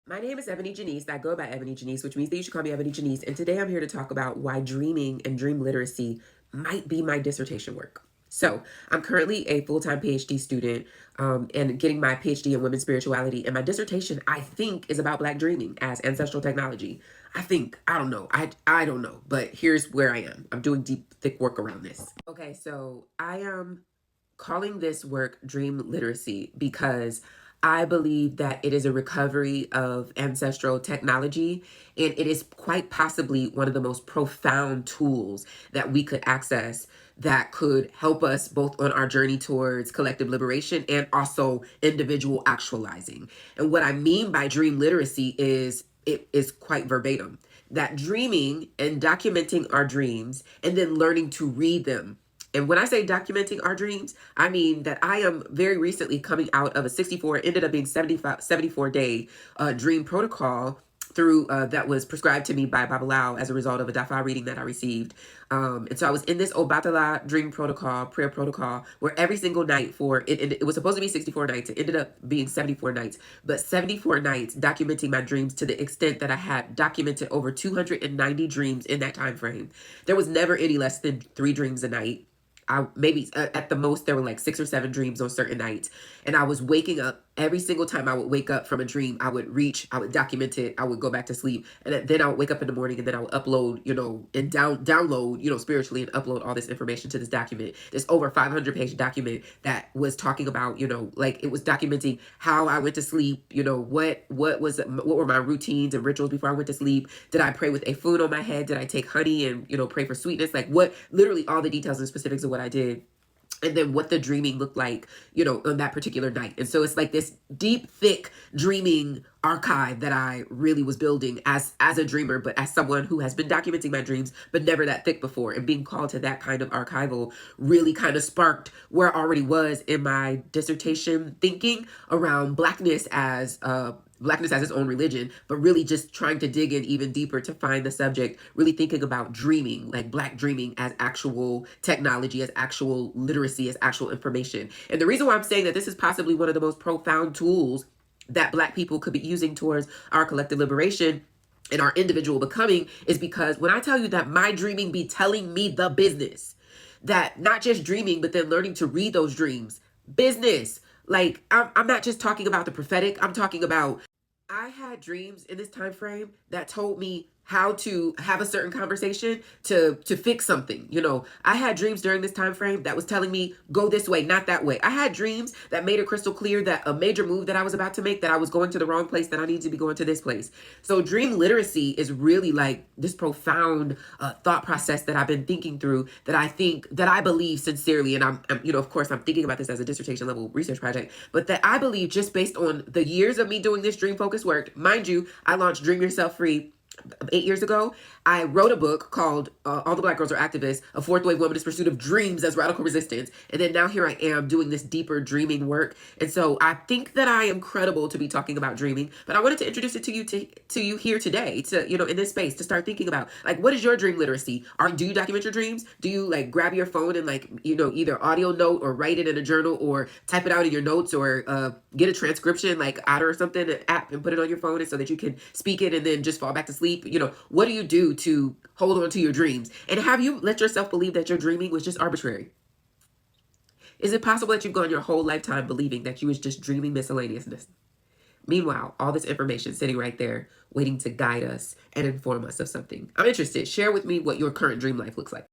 My name is Ebony Janice. I go by Ebony Janice, which means that you should call me Ebony Janice. And today I'm here to talk about why dreaming and dream literacy might be my dissertation work. So, I'm currently a full time PhD student and getting my PhD in women's spirituality. And my dissertation, I think, is about Black dreaming as ancestral technology. I don't know. I don't know. But here's where I am. I'm doing deep, thick work around this. Okay, so I am calling this work dream literacy because I believe that it is a recovery of ancestral technology, and it is quite possibly one of the most profound tools that we could access that could help us both on our journey towards collective liberation and also individual actualizing. And what I mean by dream literacy is it is quite verbatim that dreaming and documenting our dreams and then learning to read them. And when I say documenting our dreams, I mean that I am very recently coming out of a 64, ended up being 74-day dream protocol through that was prescribed to me by Babalao as a result of a Dafa reading that I received. And so I was in this Obatala dream protocol, prayer protocol, where every single night it was supposed to be 64 nights. It ended up being 74 nights, but 74 nights documenting my dreams to the extent that I had documented over 290 dreams in that time frame. There was never any less than 3 dreams a night. I maybe at the most there were like 6 or 7 dreams on certain nights, and I was waking up every single time I would wake up from a dream. I would document it, I would go back to sleep, and then I would wake up in the morning, and then I would upload, and download, spiritually, and upload all this information to this document, this over 500-page document that was talking about, like it was documenting how I went to sleep, what were my routines and rituals before I went to sleep. Did I pray with a food on my head? Did I take honey and pray for sweetness? Like what, literally all the details and specifics of what I did, and then what the dreaming looked like, on that particular night. And so it's like this deep, thick dreaming archive that I really was building as a dreamer, but as someone who has been documenting my dreams, but never that thick before. And being called to that kind of archival really kind of sparked where I already was in my dissertation thinking around Blackness as its own religion, but really just trying to dig in even deeper to find the subject, really thinking about dreaming, like Black dreaming as actual technology, as actual literacy, as actual information. And the reason why I'm saying that this is possibly one of the most profound tools that Black people could be using towards our collective liberation and our individual becoming is because when I tell you that my dreaming be telling me the business, that not just dreaming, but then learning to read those dreams, business. Like I'm not just talking about the prophetic. I'm talking about I had dreams in this time frame that told me how to have a certain conversation to fix something. I had dreams during this time frame that was telling me go this way, not that way. I had dreams that made it crystal clear that a major move that I was about to make, that I was going to the wrong place, that I need to be going to this place. So dream literacy is really like this profound thought process that I've been thinking through, that I believe sincerely, and I'm of course I'm thinking about this as a dissertation level research project, but that I believe just based on the years of me doing this dream focused work. Mind you, I launched Dream Yourself Free 8 years ago. I wrote a book called All the Black Girls Are Activists, a fourth wave womanist pursuit of dreams as radical resistance. And then now here I am doing this deeper dreaming work. And so I think that I am credible to be talking about dreaming, but I wanted to introduce it to you here today, to, in this space, to start thinking about, like, what is your dream literacy? Do you document your dreams? Do you like grab your phone and like, either audio note or write it in a journal or type it out in your notes or get a transcription like Otter or something, an app, and put it on your phone and so that you can speak it and then just fall back to sleep? What do you do to hold on to your dreams? And have you let yourself believe that your dreaming was just arbitrary? Is it possible that you've gone your whole lifetime believing that you was just dreaming miscellaneousness? Meanwhile, all this information sitting right there waiting to guide us and inform us of something. I'm interested. Share with me what your current dream life looks like.